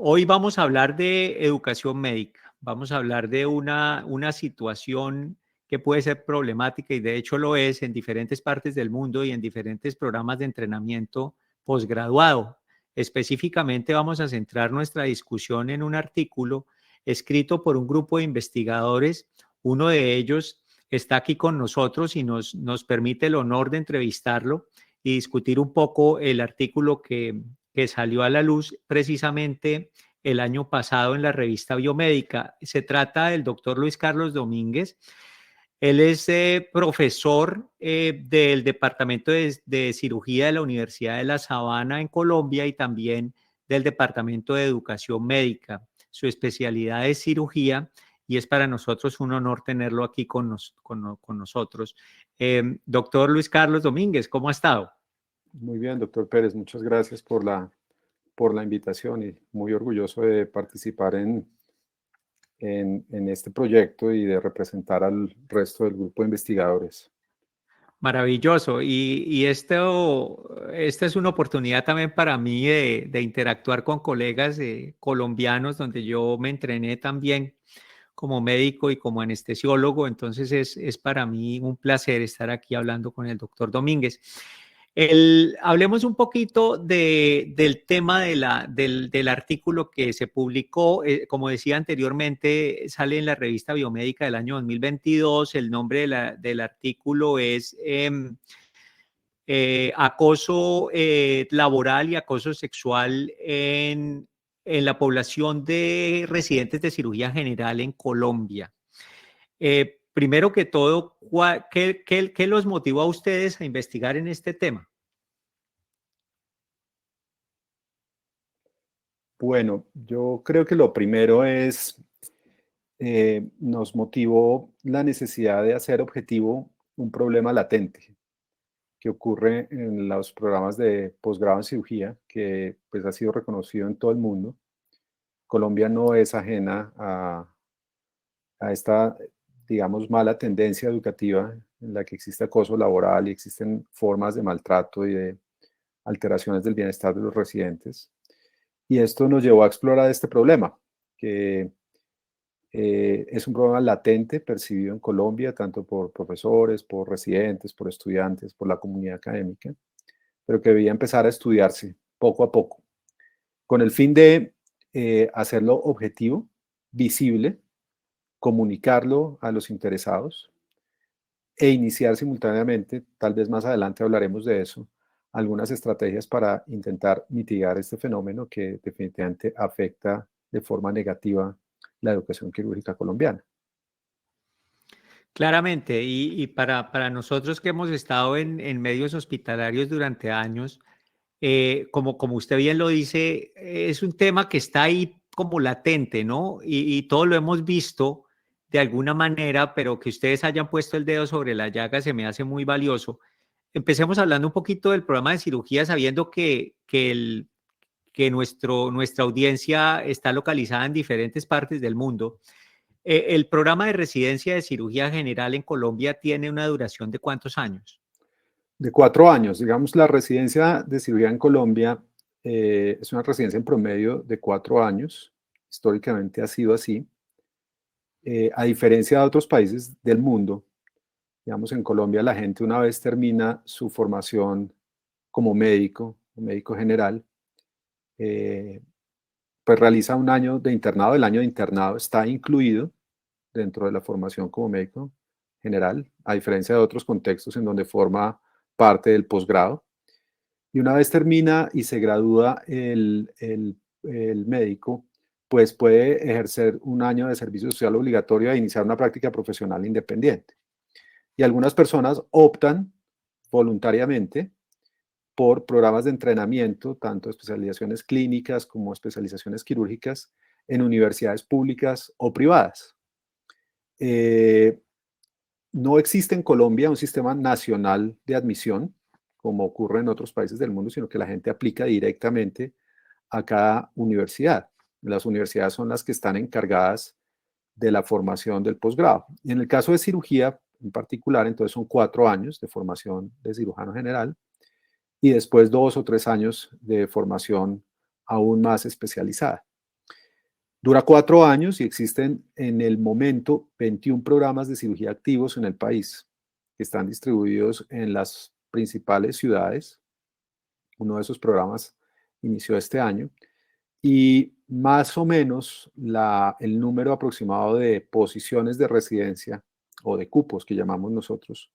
Hoy vamos a hablar de educación médica. Vamos a hablar de una situación que puede ser problemática y de hecho lo es en diferentes partes del mundo y en diferentes programas de entrenamiento posgraduado. Específicamente vamos a centrar nuestra discusión en un artículo escrito por un grupo de investigadores. Uno de ellos está aquí con nosotros y nos permite el honor de entrevistarlo y discutir un poco el artículo que salió a la luz precisamente el año pasado en la revista Biomédica. Se trata del doctor Luis Carlos Domínguez. Él es profesor del Departamento de Cirugía de la Universidad de La Sabana en Colombia y también del Departamento de Educación Médica. Su especialidad es cirugía y es para nosotros un honor tenerlo aquí con nosotros. Doctor Luis Carlos Domínguez, ¿cómo ha estado? Muy bien, doctor Pérez, muchas gracias por la invitación y muy orgulloso de participar en este proyecto y de representar al resto del grupo de investigadores. Maravilloso. Y esta es una oportunidad también para mí de interactuar con colegas colombianos, donde yo me entrené también como médico y como anestesiólogo. Entonces es para mí un placer estar aquí hablando con el doctor Domínguez. Hablemos un poquito del tema del artículo que se publicó. Como decía anteriormente, sale en la revista Biomédica del año 2022. El nombre del artículo es acoso laboral y acoso sexual en la población de residentes de cirugía general en Colombia. Primero que todo, ¿qué los motivó a ustedes a investigar en este tema? Bueno, yo creo que lo primero es, nos motivó la necesidad de hacer objetivo un problema latente que ocurre en los programas de posgrado en cirugía, que pues ha sido reconocido en todo el mundo. Colombia no es ajena a esta, digamos, mala tendencia educativa en la que existe acoso laboral y existen formas de maltrato y de alteraciones del bienestar de los residentes. Y esto nos llevó a explorar este problema, que es un problema latente percibido en Colombia, tanto por profesores, por residentes, por estudiantes, por la comunidad académica, pero que debía empezar a estudiarse poco a poco, con el fin de hacerlo objetivo, visible, comunicarlo a los interesados e iniciar simultáneamente, tal vez más adelante hablaremos de eso, algunas estrategias para intentar mitigar este fenómeno que definitivamente afecta de forma negativa la educación quirúrgica colombiana. Claramente, y para nosotros que hemos estado en medios hospitalarios durante años, como usted bien lo dice, es un tema que está ahí como latente, ¿no? Y todo lo hemos visto de alguna manera, pero que ustedes hayan puesto el dedo sobre la llaga se me hace muy valioso. Empecemos hablando un poquito del programa de cirugía, sabiendo que nuestra audiencia está localizada en diferentes partes del mundo. El programa de residencia de cirugía general en Colombia tiene una duración de ¿cuántos años? De 4 años, digamos, la residencia de cirugía en Colombia es una residencia en promedio de 4 años. Históricamente ha sido así. A diferencia de otros países del mundo, digamos, en Colombia la gente una vez termina su formación como médico general, pues realiza un año de internado. El año de internado está incluido dentro de la formación como médico general, a diferencia de otros contextos en donde forma parte del posgrado. Y una vez termina y se gradúa el médico, pues puede ejercer un año de servicio social obligatorio e iniciar una práctica profesional independiente. Y algunas personas optan voluntariamente por programas de entrenamiento, tanto especializaciones clínicas como especializaciones quirúrgicas, en universidades públicas o privadas. No existe en Colombia un sistema nacional de admisión, como ocurre en otros países del mundo, sino que la gente aplica directamente a cada universidad. Las universidades son las que están encargadas de la formación del posgrado. Y en el caso de cirugía en particular, entonces son 4 años de formación de cirujano general y después 2 o 3 años de formación aún más especializada. Dura 4 años y existen en el momento 21 programas de cirugía activos en el país, que están distribuidos en las principales ciudades. Uno de esos programas inició este año y más o menos el número aproximado de posiciones de residencia o de cupos que llamamos nosotros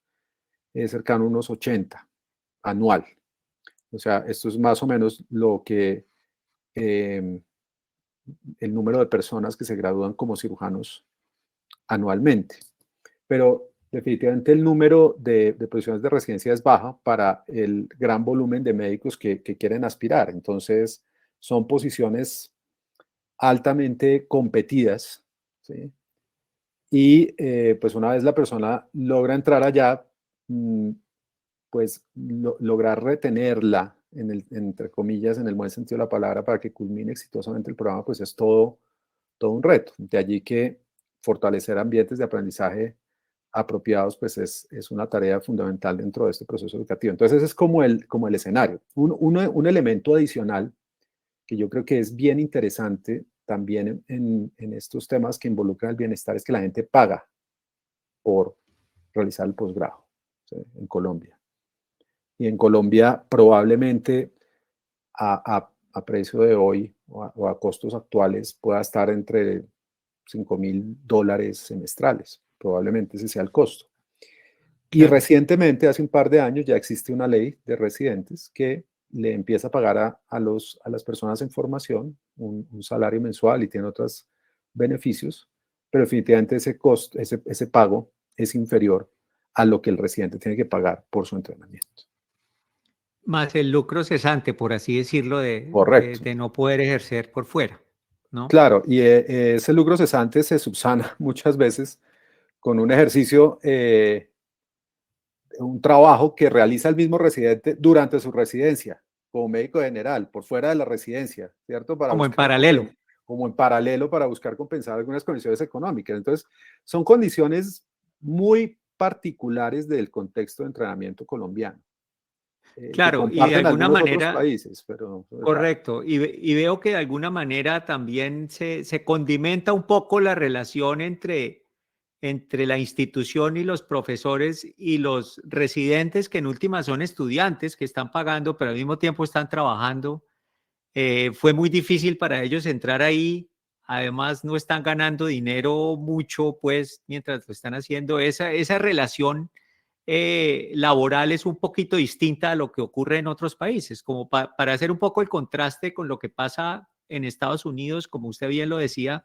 es cercano a unos 80 anual. O sea, esto es más o menos lo que eh, el número de personas que se gradúan como cirujanos anualmente. Pero definitivamente el número de posiciones de residencia es baja para el gran volumen de médicos que quieren aspirar. Entonces, son posiciones altamente competidas, ¿sí? Y pues una vez la persona logra entrar allá, pues lograr retenerla, entre comillas, en el buen sentido de la palabra, para que culmine exitosamente el programa, pues es todo un reto. De allí que fortalecer ambientes de aprendizaje apropiados, pues es una tarea fundamental dentro de este proceso educativo. Entonces, ese es como el escenario. Un elemento adicional que yo creo que es bien interesante también en estos temas que involucran el bienestar es que la gente paga por realizar el posgrado, ¿sí? En Colombia. Y en Colombia probablemente a precio de hoy o a costos actuales pueda estar entre $5.000 semestrales. Probablemente ese sea el costo. Y Claro. recientemente, hace un par de años, ya existe una ley de residentes que le empieza a pagar a las personas en formación un salario mensual y tiene otros beneficios, pero definitivamente ese costo, ese pago es inferior a lo que el residente tiene que pagar por su entrenamiento. Más el lucro cesante, por así decirlo, de, de, Correcto. de no poder ejercer por fuera, ¿no? Claro, y ese lucro cesante se subsana muchas veces con un ejercicio, un trabajo que realiza el mismo residente durante su residencia, como médico general, por fuera de la residencia, ¿cierto? Para Como en buscar, paralelo. como en paralelo, para buscar compensar algunas condiciones económicas. Entonces, son condiciones muy particulares del contexto de entrenamiento colombiano, que Claro, y de comparten alguna algunos otros manera, países, pero es raro. correcto, y veo que de alguna manera también se condimenta un poco la relación entre la institución y los profesores y los residentes, que en última son estudiantes que están pagando, pero al mismo tiempo están trabajando. Fue muy difícil para ellos entrar ahí. Además, no están ganando dinero mucho, pues, mientras lo están haciendo. Esa relación laboral es un poquito distinta a lo que ocurre en otros países, como para hacer un poco el contraste con lo que pasa en Estados Unidos, como usted bien lo decía.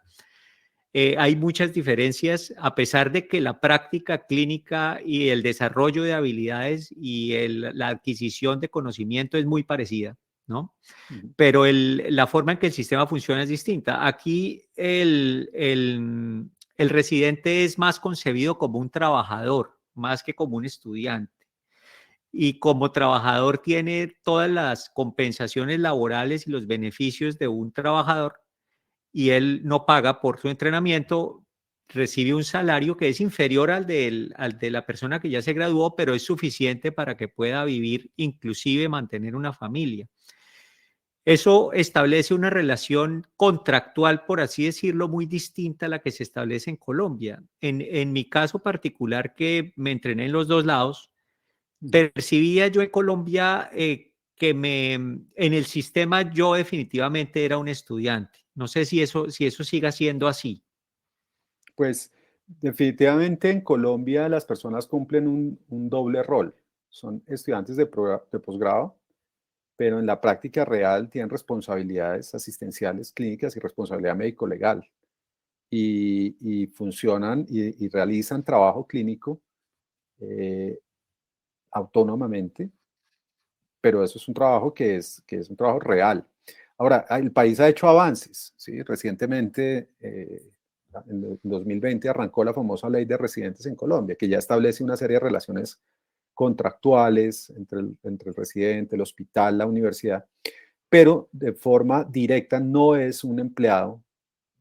Hay muchas diferencias, a pesar de que la práctica clínica y el desarrollo de habilidades y la adquisición de conocimiento es muy parecida, ¿no? Ujú. Pero la forma en que el sistema funciona es distinta. Aquí el residente es más concebido como un trabajador, más que como un estudiante. Y como trabajador tiene todas las compensaciones laborales y los beneficios de un trabajador, y él no paga por su entrenamiento, recibe un salario que es inferior al de la persona que ya se graduó, pero es suficiente para que pueda vivir, inclusive mantener una familia. Eso establece una relación contractual, por así decirlo, muy distinta a la que se establece en Colombia. En mi caso particular, que me entrené en los dos lados, Ujú. percibía yo en Colombia en el sistema yo definitivamente era un estudiante. No sé si eso siga siendo así. Pues definitivamente en Colombia las personas cumplen un doble rol. Son estudiantes de posgrado, pero en la práctica real tienen responsabilidades asistenciales clínicas y responsabilidad médico-legal y funcionan y realizan trabajo clínico eh, autónomamente, pero eso es un trabajo que es un trabajo real. Ahora, el país ha hecho avances, ¿sí? Recientemente, en el 2020, arrancó la famosa ley de residentes en Colombia, que ya establece una serie de relaciones contractuales entre el residente, el hospital, la universidad, pero de forma directa no es un empleado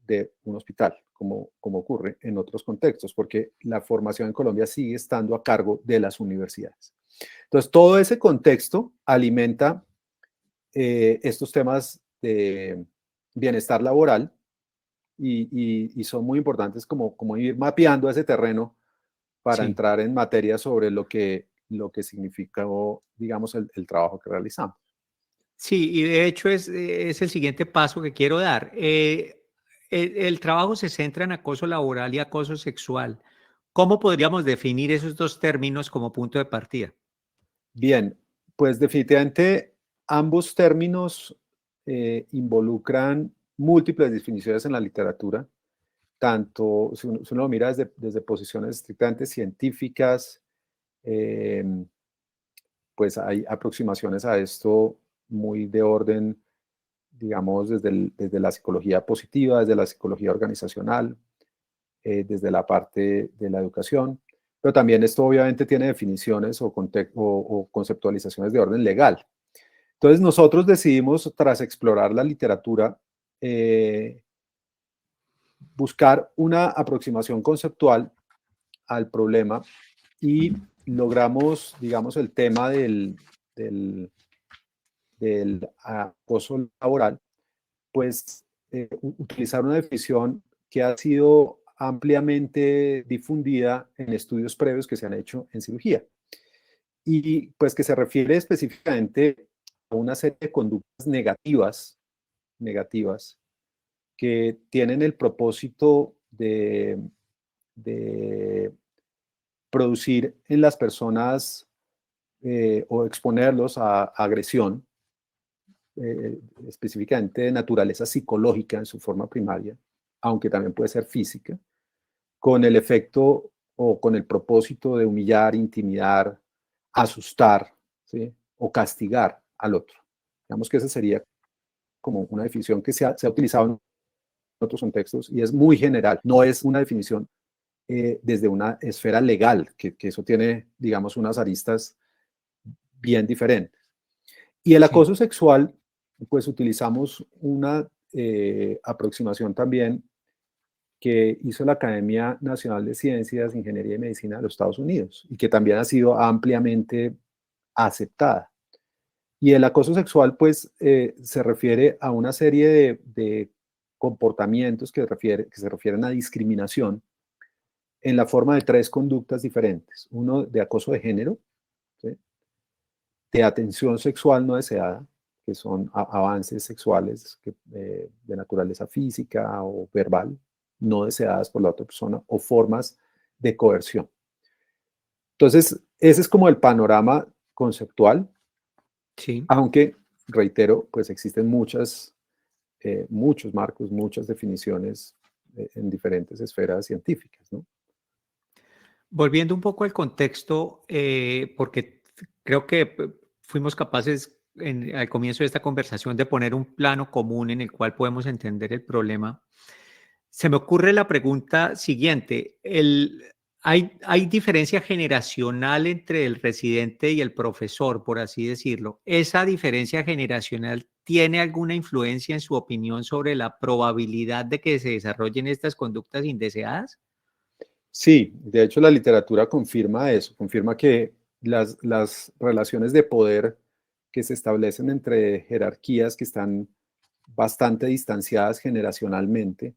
de un hospital, como ocurre en otros contextos, porque la formación en Colombia sigue estando a cargo de las universidades. Entonces, todo ese contexto alimenta estos temas de bienestar laboral y son muy importantes como ir mapeando ese terreno para Sí. entrar en materia sobre lo que significa, digamos, el trabajo que realizamos. Sí, y de hecho es el siguiente paso que quiero dar. El trabajo se centra en acoso laboral y acoso sexual. ¿Cómo podríamos definir esos dos términos como punto de partida? Bien, pues definitivamente ambos términos involucran múltiples definiciones en la literatura, tanto si uno lo mira desde posiciones estrictamente científicas, eh, pues hay aproximaciones a esto muy de orden, digamos, desde la psicología positiva, desde la psicología organizacional, desde la parte de la educación, pero también esto obviamente tiene definiciones o conceptualizaciones de orden legal. Entonces nosotros decidimos, tras explorar la literatura, eh, buscar una aproximación conceptual al problema y logramos, digamos, el tema del acoso laboral, pues utilizar una definición que ha sido ampliamente difundida en estudios previos que se han hecho en cirugía y pues que se refiere específicamente a una serie de conductas negativas que tienen el propósito de producir en las personas o exponerlos a agresión, específicamente de naturaleza psicológica en su forma primaria, aunque también puede ser física, con el efecto o con el propósito de humillar, intimidar, asustar, ¿sí? O castigar al otro. Digamos que esa sería como una definición que se ha utilizado en otros contextos y es muy general, no es una definición desde una esfera legal, que eso tiene, digamos, unas aristas bien diferentes. Y el Sí. acoso sexual, pues utilizamos una aproximación también que hizo la Academia Nacional de Ciencias, Ingeniería y Medicina de los Estados Unidos y que también ha sido ampliamente aceptada. Y el acoso sexual, pues, se refiere a una serie de comportamientos que se refieren a discriminación en la forma de tres conductas diferentes. Uno de acoso de género, ¿sí? De atención sexual no deseada, que son avances sexuales de naturaleza física o verbal, no deseadas por la otra persona, o formas de coerción. Entonces, ese es como el panorama conceptual, Sí. aunque, reitero, pues existen muchos marcos, muchas definiciones en diferentes esferas científicas, ¿no? Volviendo un poco al contexto, porque creo que fuimos capaces al comienzo de esta conversación de poner un plano común en el cual podemos entender el problema. Se me ocurre la pregunta siguiente. ¿Hay diferencia generacional entre el residente y el profesor, por así decirlo? ¿Esa diferencia generacional tiene alguna influencia en su opinión sobre la probabilidad de que se desarrollen estas conductas indeseadas? Sí, de hecho la literatura confirma eso, confirma que las relaciones de poder que se establecen entre jerarquías que están bastante distanciadas generacionalmente,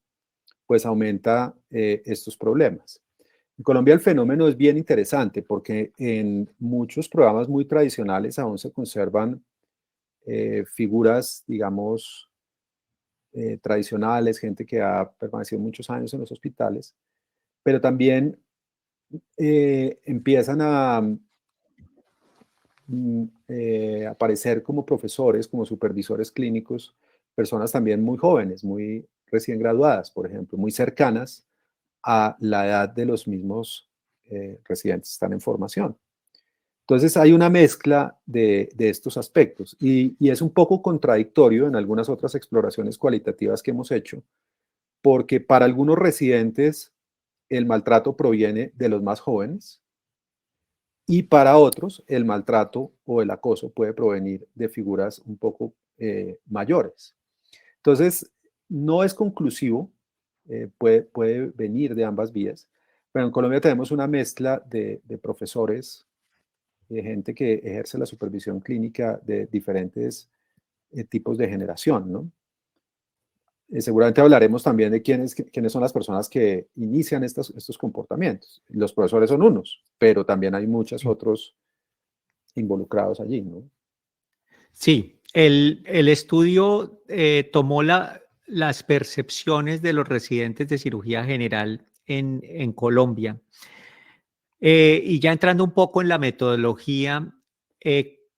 pues aumenta estos problemas. En Colombia el fenómeno es bien interesante porque en muchos programas muy tradicionales aún se conservan figuras, digamos, tradicionales, gente que ha permanecido muchos años en los hospitales, pero también empiezan a aparecer como profesores, como supervisores clínicos, personas también muy jóvenes, muy recién graduadas, por ejemplo, muy cercanas a la edad de los mismos residentes que están en formación. Entonces hay una mezcla de estos aspectos y es un poco contradictorio en algunas otras exploraciones cualitativas que hemos hecho, porque para algunos residentes el maltrato proviene de los más jóvenes y para otros el maltrato o el acoso puede provenir de figuras un poco mayores. Entonces, no es conclusivo, puede venir de ambas vías, pero en Colombia tenemos una mezcla de profesores, de gente que ejerce la supervisión clínica de diferentes tipos de generación, ¿no? Seguramente hablaremos también de quiénes son las personas que inician estos comportamientos. Los profesores son unos, pero también hay muchos otros involucrados allí, ¿no? Sí, el estudio tomó las percepciones de los residentes de cirugía general en Colombia. Y ya entrando un poco en la metodología,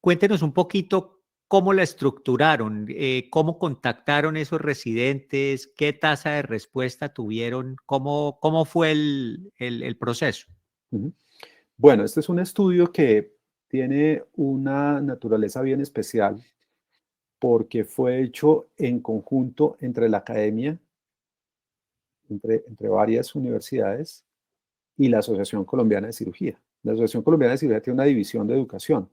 cuéntenos un poquito cómo la estructuraron, cómo contactaron esos residentes, qué tasa de respuesta tuvieron, cómo fue el proceso. Ujú. Bueno, este es un estudio que tiene una naturaleza bien especial porque fue hecho en conjunto entre la academia, entre varias universidades y la Asociación Colombiana de Cirugía. La Asociación Colombiana de Cirugía tiene una división de educación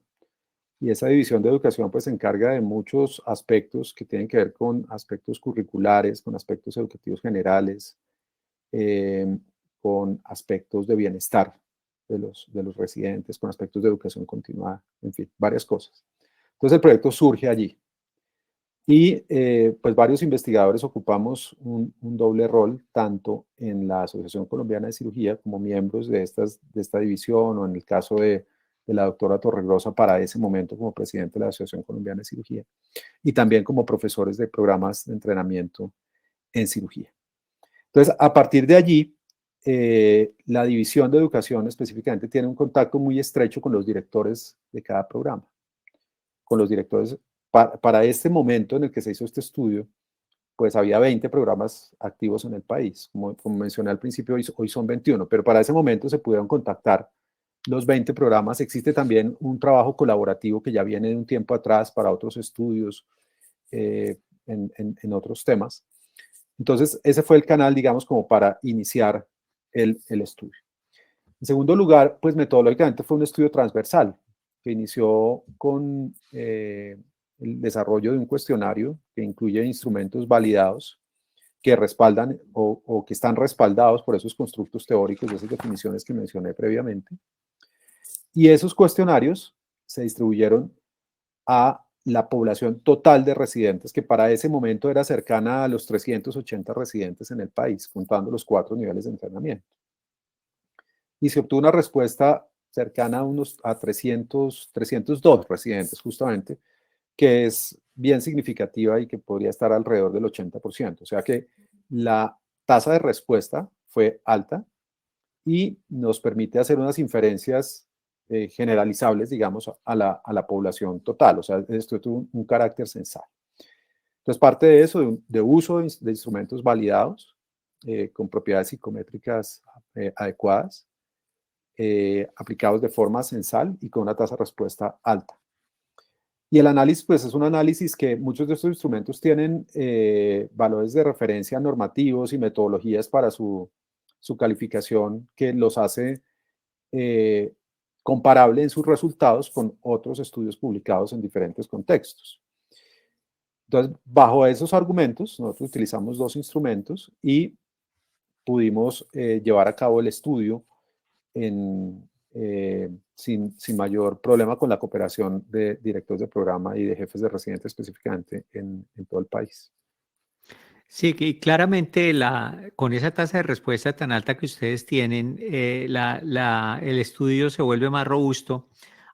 y esa división de educación pues se encarga de muchos aspectos que tienen que ver con aspectos curriculares, con aspectos educativos generales, eh, con aspectos de bienestar de los residentes, con aspectos de educación continuada, en fin, varias cosas. Entonces el proyecto surge allí. Y pues varios investigadores ocupamos un doble rol, tanto en la Asociación Colombiana de Cirugía como miembros de esta división, o en el caso de la doctora Torregrosa para ese momento como presidente de la Asociación Colombiana de Cirugía, y también como profesores de programas de entrenamiento en cirugía. Entonces, a partir de allí, la división de educación específicamente tiene un contacto muy estrecho con los directores de cada programa, con los directores. Para este momento en el que se hizo este estudio, pues había 20 programas activos en el país. Como mencioné al principio, hoy son 21, pero para ese momento se pudieron contactar los 20 programas. Existe también un trabajo colaborativo que ya viene de un tiempo atrás para otros estudios en otros temas. Entonces, ese fue el canal, digamos, como para iniciar el estudio. En segundo lugar, pues metodológicamente fue un estudio transversal que inició con el desarrollo de un cuestionario que incluye instrumentos validados que respaldan o que están respaldados por esos constructos teóricos de esas definiciones que mencioné previamente. Y esos cuestionarios se distribuyeron a la población total de residentes, que para ese momento era cercana a los 380 residentes en el país, contando los 4 niveles de entrenamiento. Y se obtuvo una respuesta cercana a 302 residentes, justamente, que es bien significativa y que podría estar alrededor del 80%. O sea que la tasa de respuesta fue alta y nos permite hacer unas inferencias generalizables, digamos, a la población total. O sea, esto tuvo un carácter censal. Entonces, parte de eso, de uso de instrumentos validados con propiedades psicométricas adecuadas, aplicados de forma censal y con una tasa de respuesta alta. Y el análisis, pues es un análisis que muchos de estos instrumentos tienen valores de referencia normativos y metodologías para su calificación que los hace comparable en sus resultados con otros estudios publicados en diferentes contextos. Entonces, bajo esos argumentos, nosotros utilizamos 2 instrumentos y pudimos llevar a cabo el estudio sin mayor problema con la cooperación de directores de programa y de jefes de residentes específicamente en todo el país. Sí, que claramente con esa tasa de respuesta tan alta que ustedes tienen, el estudio se vuelve más robusto.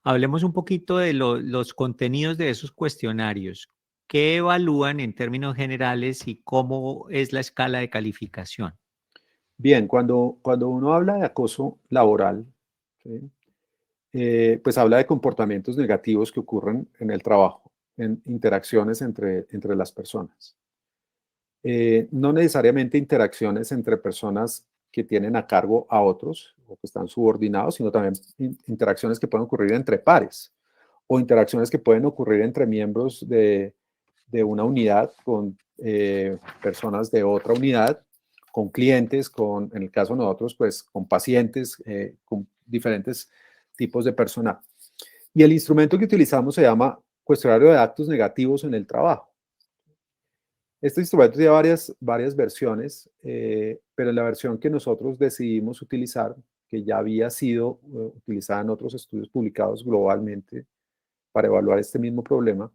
Hablemos un poquito de los contenidos de esos cuestionarios. ¿Qué evalúan en términos generales y cómo es la escala de calificación? Bien, cuando uno habla de acoso laboral, ¿sí? Pues habla de comportamientos negativos que ocurren en el trabajo, en interacciones entre las personas. No necesariamente interacciones entre personas que tienen a cargo a otros o que están subordinados, sino también interacciones que pueden ocurrir entre pares o interacciones que pueden ocurrir entre miembros de una unidad con personas de otra unidad, con clientes, en el caso de nosotros, pues con pacientes, con diferentes tipos de personal. Y el instrumento que utilizamos se llama cuestionario de actos negativos en el trabajo. Este instrumento tiene varias versiones, pero la versión que nosotros decidimos utilizar, que ya había sido utilizada en otros estudios publicados globalmente para evaluar este mismo problema,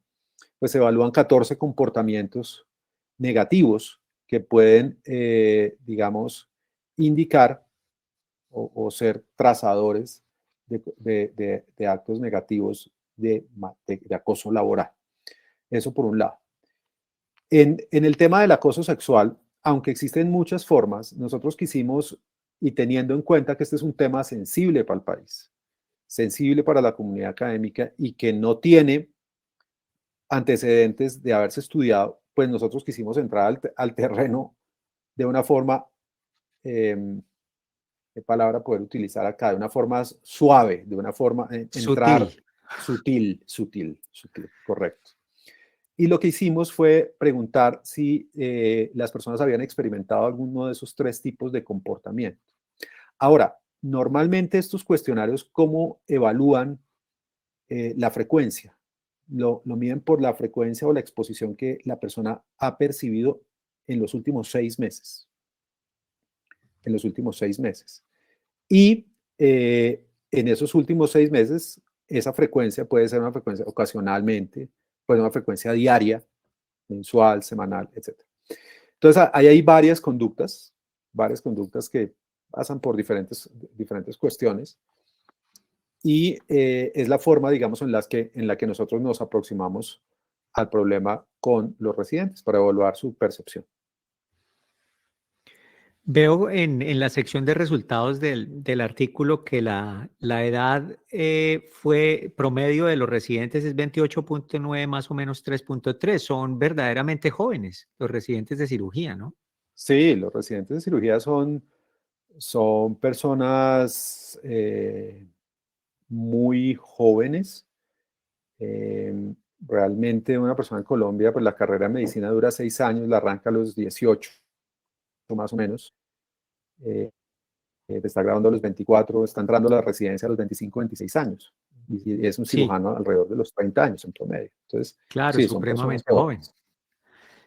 pues se evalúan 14 comportamientos negativos que pueden, digamos, indicar o ser trazadores de actos negativos de acoso laboral. Eso por un lado. En el tema del acoso sexual, aunque existen muchas formas, nosotros quisimos, y teniendo en cuenta que este es un tema sensible para el país, sensible para la comunidad académica y que no tiene antecedentes de haberse estudiado, pues nosotros quisimos entrar al terreno de una forma, ¿qué palabra poder utilizar acá? De una forma suave, de una forma, entrar Sutil. sutil, correcto. Y lo que hicimos fue preguntar si las personas habían experimentado alguno de esos 3 tipos de comportamiento. Ahora, normalmente estos cuestionarios, ¿cómo evalúan la frecuencia? Lo miden por la frecuencia o la exposición que la persona ha percibido en los últimos 6 meses. En los últimos 6 meses. Y en esos últimos 6 meses, esa frecuencia puede ser una frecuencia ocasionalmente, puede ser una frecuencia diaria, mensual, semanal, etc. Entonces, ahí hay varias conductas que pasan por diferentes cuestiones y es la forma, digamos, en la que nosotros nos aproximamos al problema con los residentes para evaluar su percepción. Veo en la sección de resultados del artículo que la edad fue promedio de los residentes es 28.9, más o menos 3.3. Son verdaderamente jóvenes los residentes de cirugía, ¿no? Sí, los residentes de cirugía son personas muy jóvenes. Realmente una persona en Colombia, pues la carrera de medicina dura 6 años, la arranca a los 18, más o menos. Está graduando a los 24, está entrando a la residencia a los 25, 26 años. Y es un Sí, cirujano alrededor de los 30 años en promedio. Entonces, claro, sí, son personas supremamente joven. jóvenes.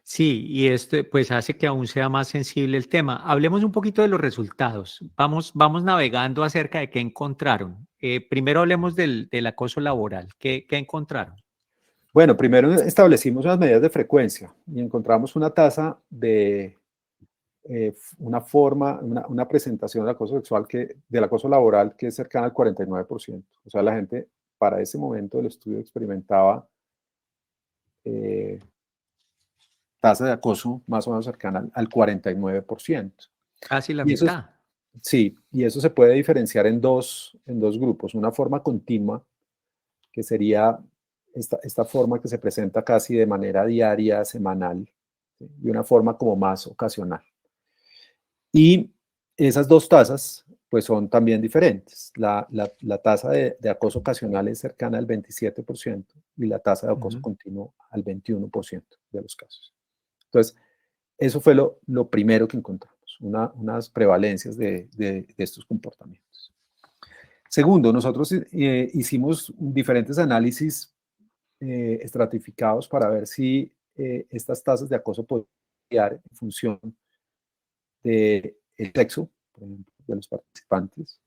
Sí, y esto pues hace que aún sea más sensible el tema. Hablemos un poquito de los resultados. Vamos navegando acerca de qué encontraron. Primero hablemos del acoso laboral. ¿Qué encontraron? Bueno, primero establecimos unas medidas de frecuencia y encontramos una tasa de una presentación del acoso laboral que es cercana al 49%. O sea, la gente para ese momento del estudio experimentaba eh, tasa de acoso más o menos cercana al 49%. Casi la Y eso es, mitad. sí, y eso se puede diferenciar en dos grupos. Una forma continua, que sería esta forma que se presenta casi de manera diaria, semanal, ¿sí? Y una forma como más ocasional. Y esas dos tasas, pues son también diferentes. La tasa de acoso ocasional es cercana al 27% y la tasa de acoso Ujú. continuo al 21% de los casos. Entonces, eso fue lo primero que encontramos, unas prevalencias de estos comportamientos. Segundo, nosotros hicimos diferentes análisis estratificados para ver si estas tasas de acoso podían variar en función del sexo, por ejemplo, de los participantes,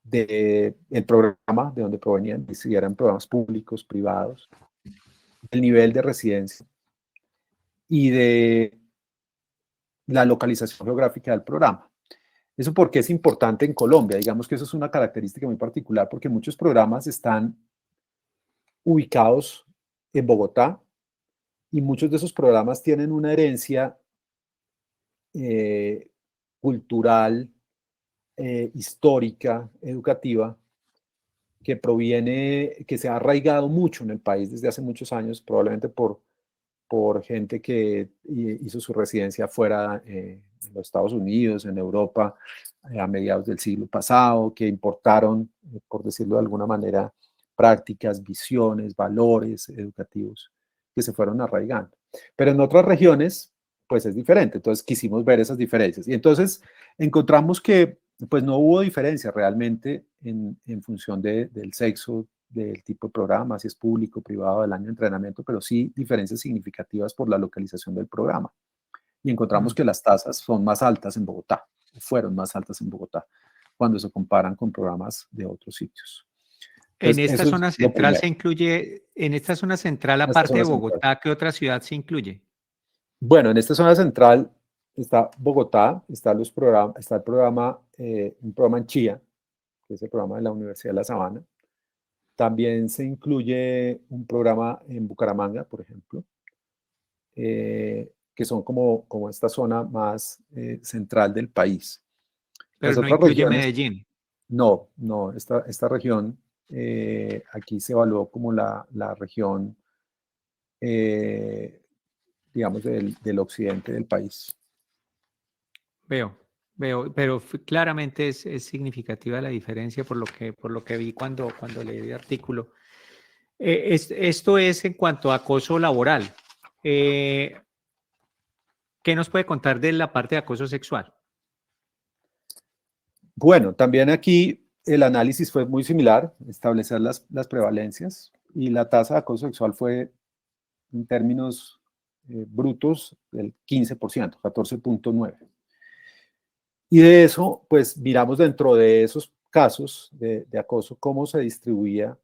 del programa de donde provenían, si eran programas públicos, privados, del nivel de residencia y de la localización geográfica del programa. Eso porque es importante en Colombia, digamos que eso es una característica muy particular porque muchos programas están ubicados en Bogotá y muchos de esos programas tienen una herencia eh, cultural, histórica, educativa, que se ha arraigado mucho en el país desde hace muchos años, probablemente por gente que hizo su residencia fuera en los Estados Unidos, en Europa, a mediados del siglo pasado, que importaron, por decirlo de alguna manera, prácticas, visiones, valores educativos que se fueron arraigando. Pero en otras regiones, pues es diferente. Entonces quisimos ver esas diferencias. Y entonces encontramos que pues no hubo diferencia realmente en función del sexo, del tipo de programa, si es público, privado, del año de entrenamiento, pero sí diferencias significativas por la localización del programa. Y encontramos que las tasas son más altas en Bogotá, fueron más altas en Bogotá, cuando se comparan con programas de otros sitios. En Entonces, esta eso es zona lo central primero, se incluye, en esta zona central, en esta aparte de zona central. Bogotá, ¿qué otra ciudad se incluye? Bueno, en esta zona central está Bogotá, está, está el programa, un programa en Chía, que es el programa de la Universidad de La Sabana. También se incluye un programa en Bucaramanga, por ejemplo, que son como esta zona más central del país. Pero Las no otras incluye regiones, Medellín. no, esta región aquí se evaluó como la región, eh, digamos, del occidente del país. Veo, pero claramente es significativa la diferencia por lo que vi cuando leí el artículo. Esto es en cuanto a acoso laboral. Eh, ¿Qué nos puede contar de la parte de acoso sexual? Bueno, también aquí el análisis fue muy similar, establecer las prevalencias, y la tasa de acoso sexual fue en términos brutos del 15%, 14.9. Y de eso, pues miramos dentro de esos casos de acoso cómo se distribuía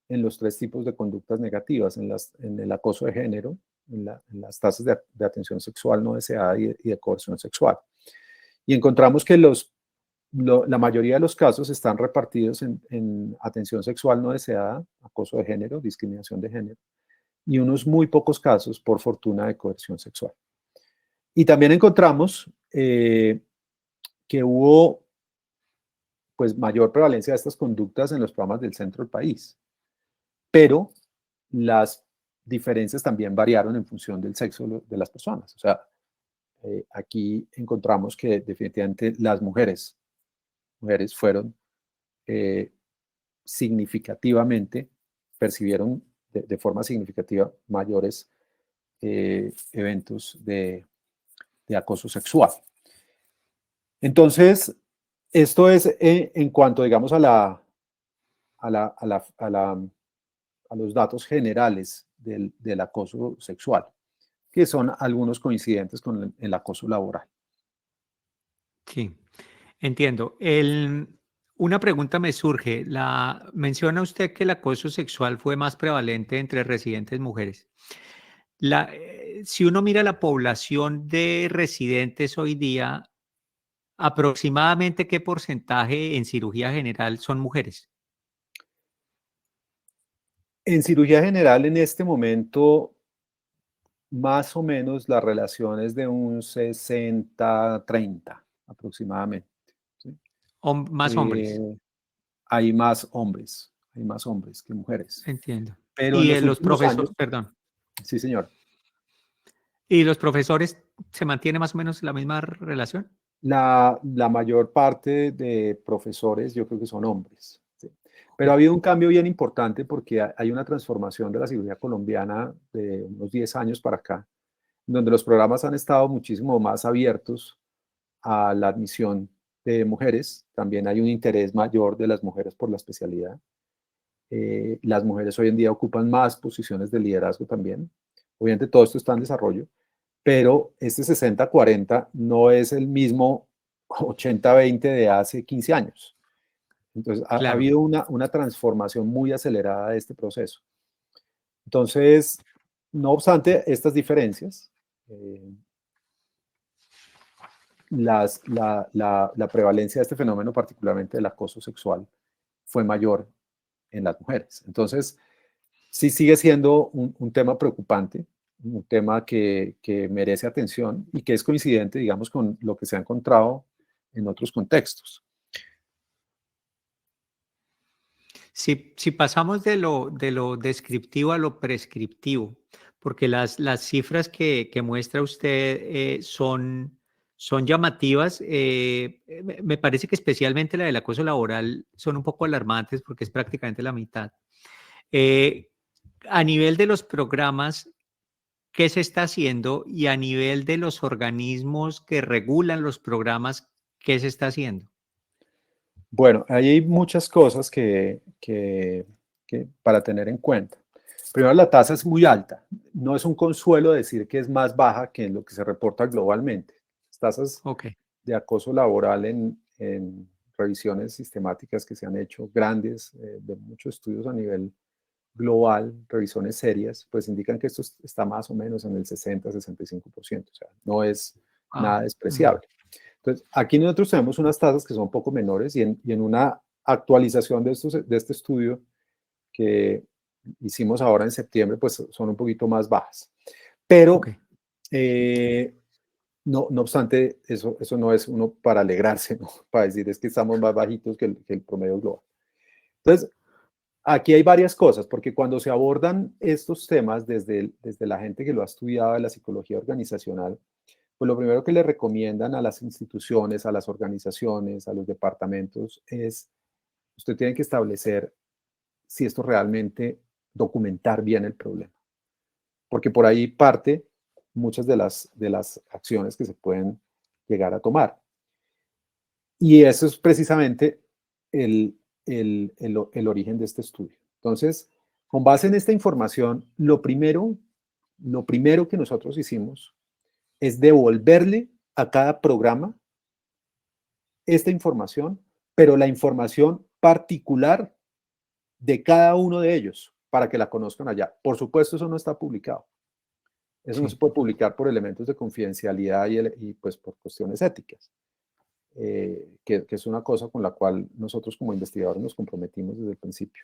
en los tres tipos de conductas negativas, en el acoso de género, en las tasas de atención sexual no deseada y de coerción sexual. Y encontramos que la mayoría de los casos están repartidos en atención sexual no deseada, acoso de género, discriminación de género, y unos muy pocos casos, por fortuna, de coerción sexual. Y también encontramos que hubo pues mayor prevalencia de estas conductas en los programas del centro del país, pero las diferencias también variaron en función del sexo de las personas. O sea, aquí encontramos que definitivamente las mujeres fueron significativamente, percibieron de forma significativa mayores eventos de acoso sexual. Entonces, esto es en cuanto, digamos, a los datos generales del acoso sexual, que son algunos coincidentes con el acoso laboral. Sí, entiendo. Una pregunta me surge. Menciona usted que el acoso sexual fue más prevalente entre residentes mujeres. Si uno mira la población de residentes hoy día, aproximadamente qué porcentaje en cirugía general son mujeres. En cirugía general, en este momento, más o menos la relación es de un 60-30 aproximadamente. ¿Sí? Más hombres, Hay más hombres que mujeres. entiendo. Pero en Y los los últimos profesores, años, perdón, sí, señor, ¿y los profesores se mantiene más o menos la misma relación? la mayor parte de profesores yo creo que son hombres. ¿Sí? Ok, Pero ha habido un cambio bien importante porque hay una transformación de la cirugía colombiana de unos 10 años para acá, donde los programas han estado muchísimo más abiertos a la admisión de mujeres. También hay un interés mayor de las mujeres por la especialidad. Las mujeres hoy en día ocupan más posiciones de liderazgo también. Obviamente todo esto está en desarrollo, pero este 60-40 no es el mismo 80-20 de hace 15 años. Entonces ha claro. habido una transformación muy acelerada de este proceso. Entonces, no obstante estas diferencias, la prevalencia de este fenómeno, particularmente del acoso sexual, fue mayor en las mujeres. Entonces, sí sigue siendo un tema preocupante, un tema que merece atención y que es coincidente, digamos, con lo que se ha encontrado en otros contextos. Si pasamos de lo descriptivo a lo prescriptivo, porque las cifras que muestra usted son llamativas. Me parece que especialmente la del acoso laboral son un poco alarmantes porque es prácticamente la mitad. Eh, a nivel de los programas, ¿qué se está haciendo? Y a nivel de los organismos que regulan los programas, ¿qué se está haciendo? Bueno, ahí hay muchas cosas que para tener en cuenta. Primero, la tasa es muy alta. No es un consuelo decir que es más baja que en lo que se reporta globalmente. Las tasas Ok, de acoso laboral en revisiones sistemáticas que se han hecho, grandes, de muchos estudios a nivel global, revisiones serias, pues indican que esto está más o menos en el 60-65%. O sea, no es wow. nada despreciable. Entonces, aquí nosotros tenemos unas tasas que son un poco menores y en una actualización de este estudio que hicimos ahora en septiembre, pues son un poquito más bajas. Ok, Pero, no obstante, eso no es uno para alegrarse, ¿no? Para decir es que estamos más bajitos que el promedio global. Entonces, aquí hay varias cosas, porque cuando se abordan estos temas desde la gente que lo ha estudiado de la psicología organizacional, pues lo primero que le recomiendan a las instituciones, a las organizaciones, a los departamentos es, usted tiene que establecer si esto realmente documentar bien el problema, porque por ahí parte muchas de las acciones que se pueden llegar a tomar. Y eso es precisamente el origen de este estudio. Entonces, con base en esta información, lo primero que nosotros hicimos es devolverle a cada programa esta información, pero la información particular de cada uno de ellos para que la conozcan allá. Por supuesto, eso no está publicado. Eso no se sí. puede publicar por elementos de confidencialidad y pues por cuestiones éticas, que es una cosa con la cual nosotros como investigadores nos comprometimos desde el principio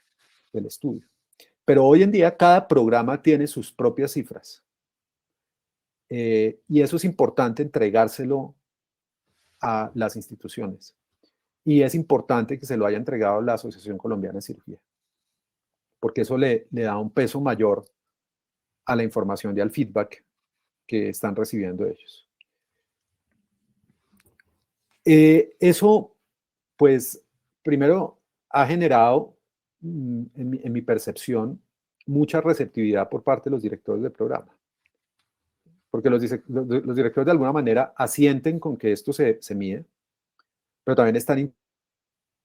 del estudio. Pero hoy en día cada programa tiene sus propias cifras, y eso es importante entregárselo a las instituciones. Y es importante que se lo haya entregado a la Asociación Colombiana de Cirugía, porque eso le da un peso mayor a la información y al feedback que están recibiendo ellos. Eso, pues, primero ha generado, en mi percepción, mucha receptividad por parte de los directores del programa, porque los directores de alguna manera asienten con que esto se mide, pero también están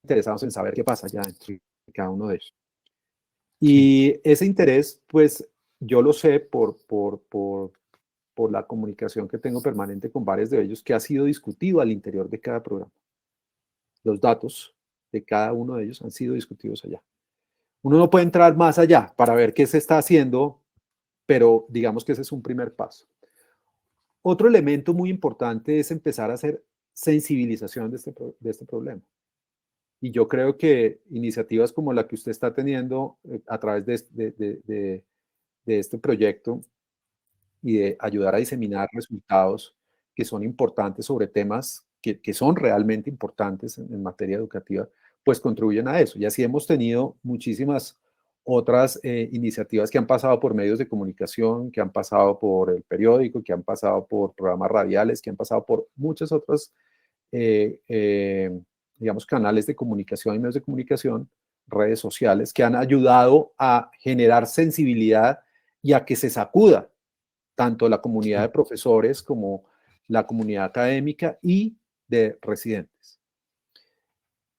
interesados en saber qué pasa ya dentro de cada uno de ellos. Sí, Y ese interés, pues, yo lo sé por la comunicación que tengo permanente con varios de ellos, que ha sido discutido al interior de cada programa. Los datos de cada uno de ellos han sido discutidos allá. Uno no puede entrar más allá para ver qué se está haciendo, pero digamos que ese es un primer paso. Otro elemento muy importante es empezar a hacer sensibilización de este problema. Y yo creo que iniciativas como la que usted está teniendo, a través de este proyecto y de ayudar a diseminar resultados que son importantes sobre temas que son realmente importantes en materia educativa, pues contribuyen a eso. Y así hemos tenido muchísimas otras iniciativas que han pasado por medios de comunicación, que han pasado por el periódico, que han pasado por programas radiales, que han pasado por muchas otras, eh, eh, digamos, canales de comunicación y medios de comunicación, redes sociales, que han ayudado a generar sensibilidad y a que se sacuda tanto la comunidad de sí. profesores como la comunidad académica y de residentes.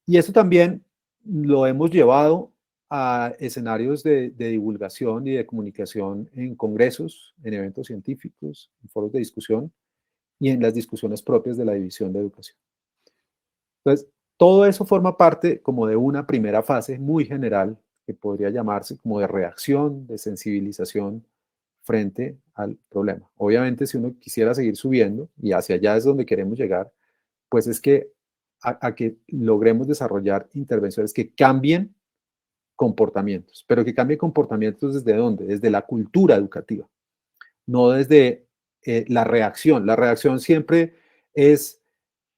Y eso también lo hemos llevado a escenarios de divulgación y de comunicación en congresos, en eventos científicos, en foros de discusión y en las discusiones propias de la División de Educación. Entonces, todo eso forma parte como de una primera fase muy general que podría llamarse como de reacción, de sensibilización frente al problema. Obviamente, si uno quisiera seguir subiendo, y hacia allá es donde queremos llegar, pues es que a que logremos desarrollar intervenciones que cambien comportamientos, pero que cambien comportamientos desde dónde, desde la cultura educativa, no desde la reacción. La reacción siempre es,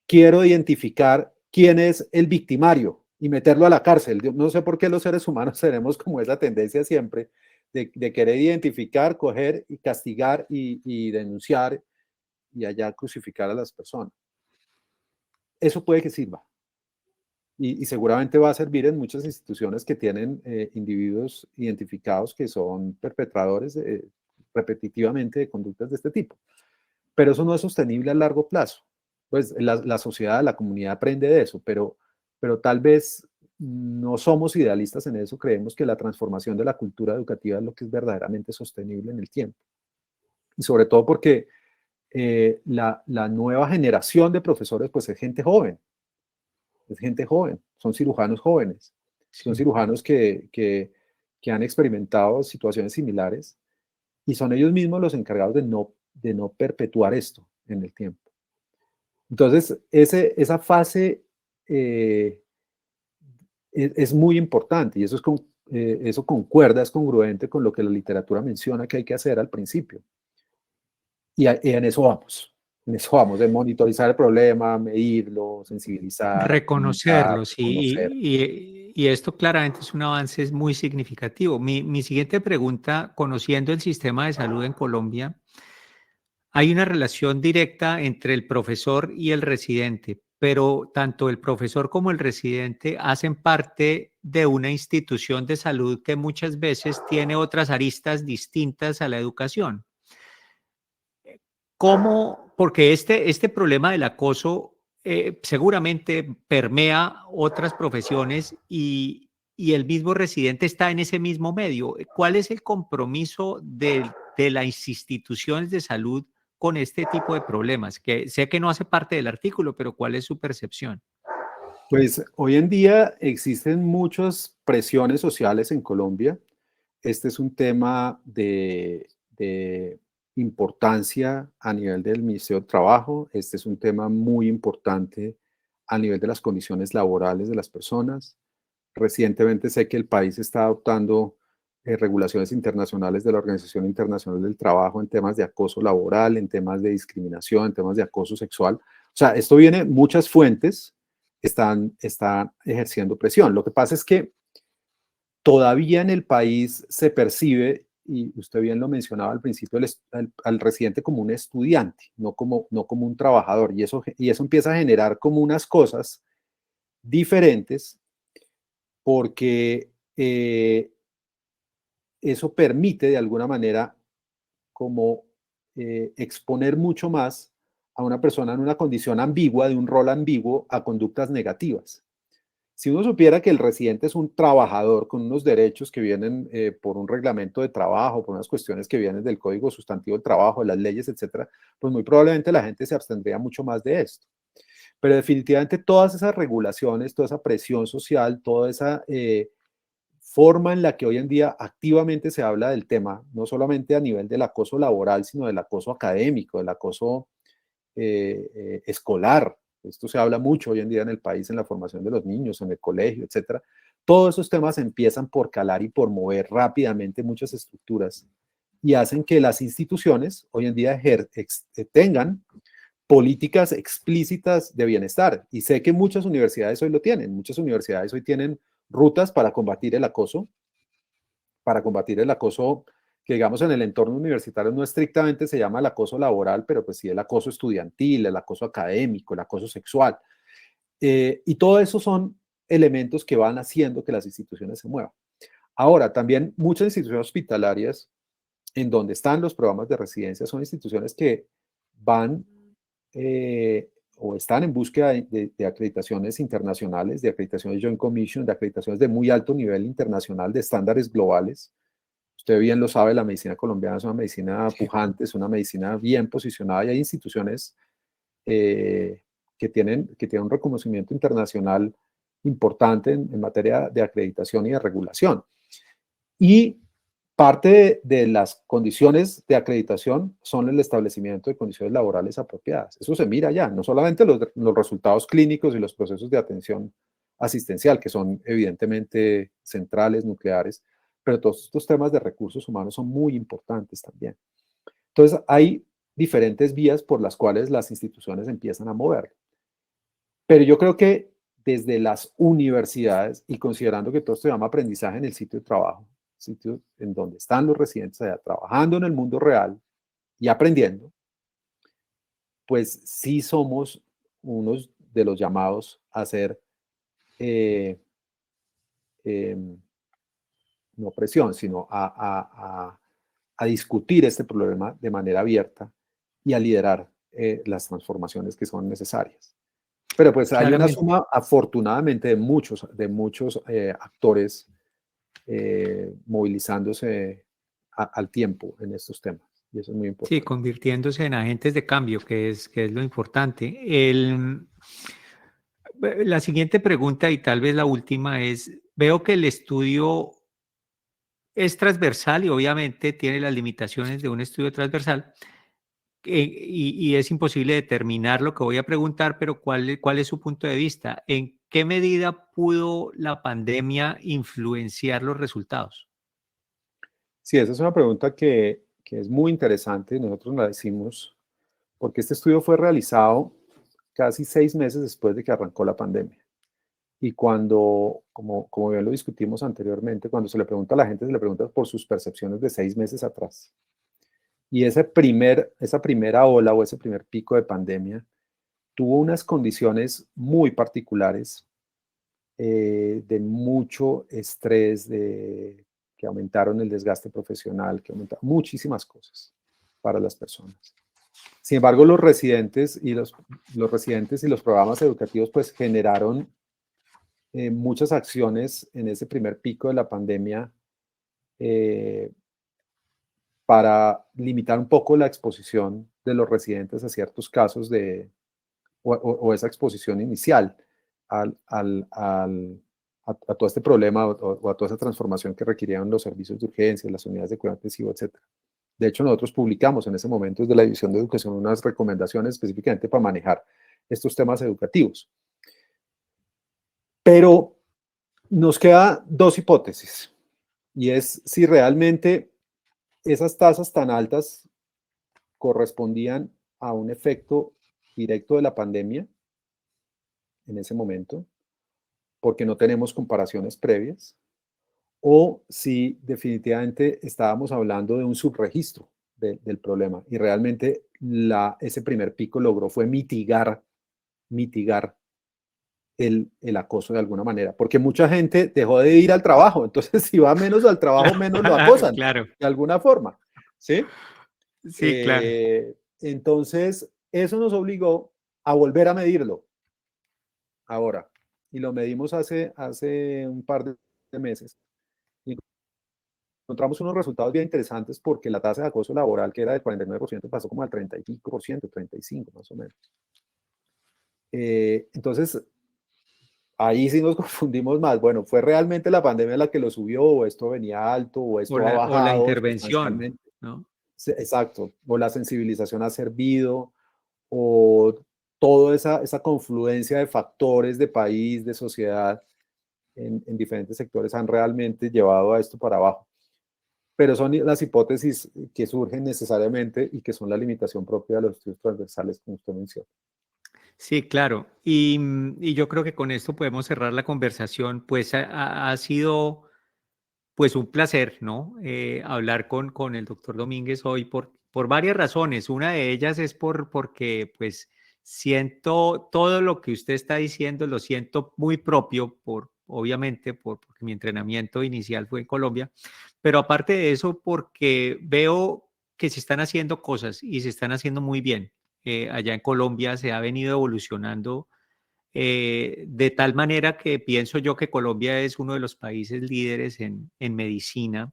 quiero identificar quién es el victimario y meterlo a la cárcel. Yo no sé por qué los seres humanos tenemos como esa tendencia siempre de querer identificar, coger y castigar y denunciar y allá crucificar a las personas. Eso puede que sirva. Y seguramente va a servir en muchas instituciones que tienen individuos identificados que son perpetradores repetitivamente de conductas de este tipo. Pero eso no es sostenible a largo plazo. Pues la sociedad, la comunidad aprende de eso, pero tal vez no somos idealistas en eso, creemos que la transformación de la cultura educativa es lo que es verdaderamente sostenible en el tiempo. Y sobre todo porque la nueva generación de profesores pues es gente joven, son cirujanos jóvenes, son Sí. cirujanos que han experimentado situaciones similares y son ellos mismos los encargados de no perpetuar esto en el tiempo. Entonces, esa fase es muy importante y eso concuerda, es congruente con lo que la literatura menciona que hay que hacer al principio. Y en eso vamos. En eso vamos, de monitorizar el problema, medirlo, sensibilizar, comunicar, Reconocerlos reconocer. y esto claramente es un avance muy significativo. Mi siguiente pregunta, conociendo el sistema de salud en Colombia, hay una relación directa entre el profesor y el residente, pero tanto el profesor como el residente hacen parte de una institución de salud que muchas veces tiene otras aristas distintas a la educación. ¿Cómo? Porque este problema del acoso seguramente permea otras profesiones y el mismo residente está en ese mismo medio. ¿Cuál es el compromiso de las instituciones de salud con este tipo de problemas? Que sé que no hace parte del artículo, pero ¿cuál es su percepción? Pues hoy en día existen muchas presiones sociales en Colombia. Este es un tema de importancia a nivel del Ministerio de Trabajo. Este es un tema muy importante a nivel de las condiciones laborales de las personas. Recientemente sé que el país está adoptando regulaciones internacionales de la Organización Internacional del Trabajo en temas de acoso laboral, en temas de discriminación, en temas de acoso sexual. O sea, esto viene, muchas fuentes están ejerciendo presión. Lo que pasa es que todavía en el país se percibe, y usted bien lo mencionaba al principio, al residente como un estudiante, no como un trabajador, y eso empieza a generar como unas cosas diferentes porque eso permite de alguna manera como exponer mucho más a una persona en una condición ambigua, de un rol ambiguo, a conductas negativas. Si uno supiera que el residente es un trabajador con unos derechos que vienen por un reglamento de trabajo, por unas cuestiones que vienen del Código Sustantivo del Trabajo, de las leyes, etcétera, pues muy probablemente la gente se abstendría mucho más de esto. Pero definitivamente todas esas regulaciones, toda esa presión social, toda esa forma en la que hoy en día activamente se habla del tema, no solamente a nivel del acoso laboral, sino del acoso académico, del acoso escolar. Esto se habla mucho hoy en día en el país, en la formación de los niños, en el colegio, etcétera. Todos esos temas empiezan por calar y por mover rápidamente muchas estructuras y hacen que las instituciones hoy en día tengan políticas explícitas de bienestar. Y sé que muchas universidades hoy lo tienen. Muchas universidades hoy tienen rutas para combatir el acoso que digamos en el entorno universitario no estrictamente se llama el acoso laboral, pero pues sí el acoso estudiantil, el acoso académico, el acoso sexual. Y todo eso son elementos que van haciendo que las instituciones se muevan. Ahora, también muchas instituciones hospitalarias en donde están los programas de residencia son instituciones que van o están en búsqueda de acreditaciones internacionales, de acreditaciones Joint Commission, de acreditaciones de muy alto nivel internacional, de estándares globales. Usted bien lo sabe, la medicina colombiana es una medicina Sí. pujante, es una medicina bien posicionada y hay instituciones eh, que tienen un reconocimiento internacional importante en materia de acreditación y de regulación. Y parte de las condiciones de acreditación son el establecimiento de condiciones laborales apropiadas. Eso se mira ya, no solamente los resultados clínicos y los procesos de atención asistencial, que son evidentemente centrales, nucleares, pero todos estos temas de recursos humanos son muy importantes también. Entonces, hay diferentes vías por las cuales las instituciones empiezan a mover. Pero yo creo que desde las universidades, y considerando que todo esto se llama aprendizaje en el sitio de trabajo, sitios en donde están los residentes allá trabajando en el mundo real y aprendiendo, pues sí somos unos de los llamados a hacer, eh, em, no presión, sino a discutir este problema de manera abierta y a liderar las transformaciones que son necesarias. Pero pues hay una Claramente. suma, afortunadamente, de muchos actores movilizándose al tiempo en estos temas. Y eso es muy Sí, importante. convirtiéndose en agentes de cambio, que es lo importante. La siguiente pregunta y tal vez la última es, veo que el estudio es transversal y obviamente tiene las limitaciones de un estudio transversal y es imposible determinar lo que voy a preguntar, pero cuál es su punto de vista? ¿En qué medida pudo la pandemia influenciar los resultados? Sí, esa es una pregunta que es muy interesante. Nosotros la decimos porque este estudio fue realizado casi 6 meses después de que arrancó la pandemia. Y cuando, como bien lo discutimos anteriormente, cuando se le pregunta a la gente, se le pregunta por sus percepciones de 6 meses atrás. Y esa primera ola o ese primer pico de pandemia tuvo unas condiciones muy particulares, de mucho estrés, que aumentaron el desgaste profesional, que aumentaron muchísimas cosas para las personas. Sin embargo, los residentes y los programas educativos pues generaron muchas acciones en ese primer pico de la pandemia, eh, para limitar un poco la exposición de los residentes a ciertos casos o esa exposición inicial a todo este problema o a toda esa transformación que requerían los servicios de urgencia, las unidades de cuidado intensivo, etc. De hecho, nosotros publicamos en ese momento desde la División de Educación unas recomendaciones específicamente para manejar estos temas educativos. Pero nos queda dos hipótesis, y es si realmente esas tasas tan altas correspondían a un efecto directo de la pandemia en ese momento, porque no tenemos comparaciones previas, o si definitivamente estábamos hablando de un subregistro del problema y realmente ese primer pico logró fue mitigar el acoso de alguna manera, porque mucha gente dejó de ir al trabajo, entonces si va menos al trabajo, menos lo Claro, acosan, claro. de alguna forma, ¿sí? Sí, claro. Entonces, eso nos obligó a volver a medirlo ahora, y lo medimos hace un par de meses, y encontramos unos resultados bien interesantes porque la tasa de acoso laboral, que era del 49%, pasó como al 30 y pico por ciento, 35 más o menos. Entonces, ahí sí nos confundimos más. Bueno, ¿fue realmente la pandemia la que lo subió o esto venía alto o esto ha O la bajado intervención, sustancialmente? ¿no? Exacto, o la sensibilización ha servido, o toda esa confluencia de factores de país, de sociedad, en diferentes sectores han realmente llevado a esto para abajo. Pero son las hipótesis que surgen necesariamente y que son la limitación propia de los estudios transversales, como usted menciona. Sí, claro. Y yo creo que con esto podemos cerrar la conversación. Pues ha sido pues un placer, ¿no? Hablar con el doctor Domínguez hoy por varias razones. Una de ellas es porque pues siento todo lo que usted está diciendo, lo siento muy propio, obviamente, porque mi entrenamiento inicial fue en Colombia, pero aparte de eso, porque veo que se están haciendo cosas y se están haciendo muy bien. Allá en Colombia se ha venido evolucionando de tal manera que pienso yo que Colombia es uno de los países líderes en medicina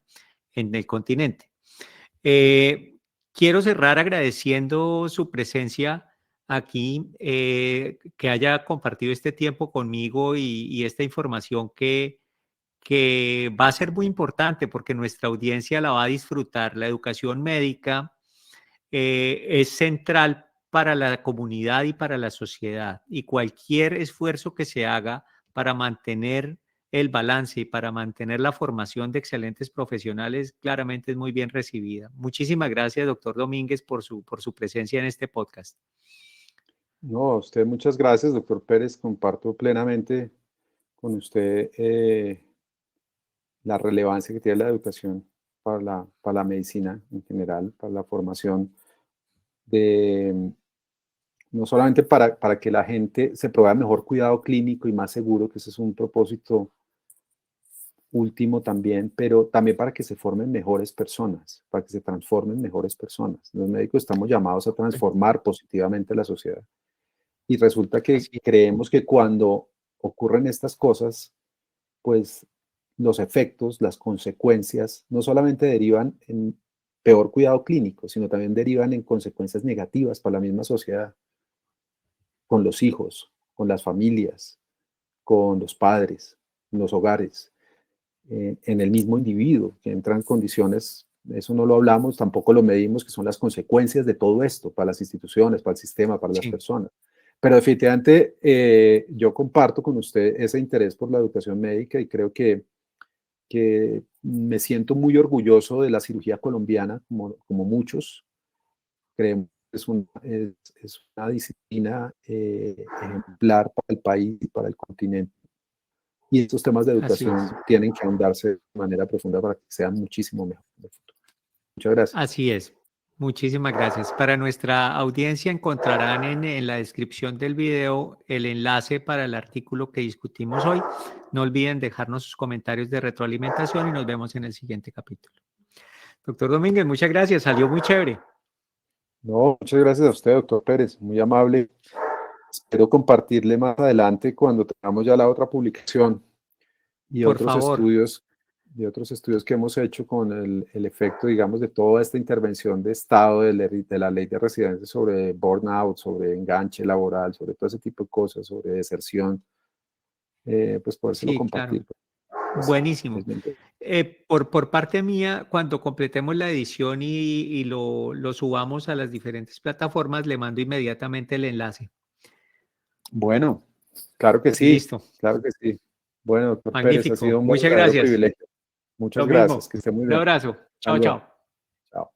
en el continente. Eh, Quiero cerrar agradeciendo su presencia aquí, que haya compartido este tiempo conmigo y esta información que va a ser muy importante porque nuestra audiencia la va a disfrutar. La educación médica es central para la comunidad y para la sociedad. Y cualquier esfuerzo que se haga para mantener el balance y para mantener la formación de excelentes profesionales, claramente es muy bien recibida. Muchísimas gracias, doctor Domínguez, por su presencia en este podcast. No, a usted muchas gracias, doctor Pérez. Comparto plenamente con usted la relevancia que tiene la educación para la medicina en general, para la formación de, no solamente para que la gente se provea mejor cuidado clínico y más seguro, que ese es un propósito último también, pero también para que se formen mejores personas, para que se transformen mejores personas. Los médicos estamos llamados a transformar positivamente la sociedad. Y resulta que Así, creemos que cuando ocurren estas cosas, pues los efectos, las consecuencias, no solamente derivan en peor cuidado clínico, sino también derivan en consecuencias negativas para la misma sociedad, con los hijos, con las familias, con los padres, en los hogares, en el mismo individuo, que entra en condiciones, eso no lo hablamos, tampoco lo medimos, que son las consecuencias de todo esto para las instituciones, para el sistema, para las sí, personas. Pero definitivamente yo comparto con usted ese interés por la educación médica y creo que me siento muy orgulloso de la cirugía colombiana, como muchos. Creemos que es una disciplina ejemplar para el país y para el continente. Y estos temas de así educación es. tienen que ahondarse de manera profunda para que sean muchísimo mejor en el futuro. Muchas gracias. Así es. Muchísimas gracias. Para nuestra audiencia encontrarán en la descripción del video el enlace para el artículo que discutimos hoy. No olviden dejarnos sus comentarios de retroalimentación y nos vemos en el siguiente capítulo. Doctor Domínguez, muchas gracias. Salió muy chévere. No, muchas gracias a usted, doctor Pérez, muy amable. Espero compartirle más adelante cuando tengamos ya la otra publicación y Por favor. y otros estudios que hemos hecho con el efecto, digamos, de toda esta intervención de Estado, de la ley de residencia sobre burnout, sobre enganche laboral, sobre todo ese tipo de cosas, sobre deserción, pues podérselo Sí, claro. compartir. Es Buenísimo. bien. Por parte mía, cuando completemos la edición y lo subamos a las diferentes plataformas, le mando inmediatamente el enlace. Bueno, claro que sí, Listo. claro que sí. Bueno, doctor Pérez, ha sido Magnífico. un Muchas verdadero gracias. privilegio. Muchas Lo gracias, mismo. que esté muy Un bien. abrazo. Hasta Chao, luego. chao.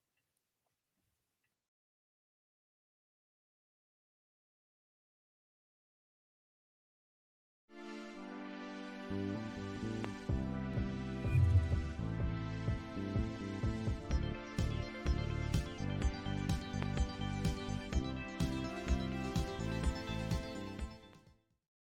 Chao.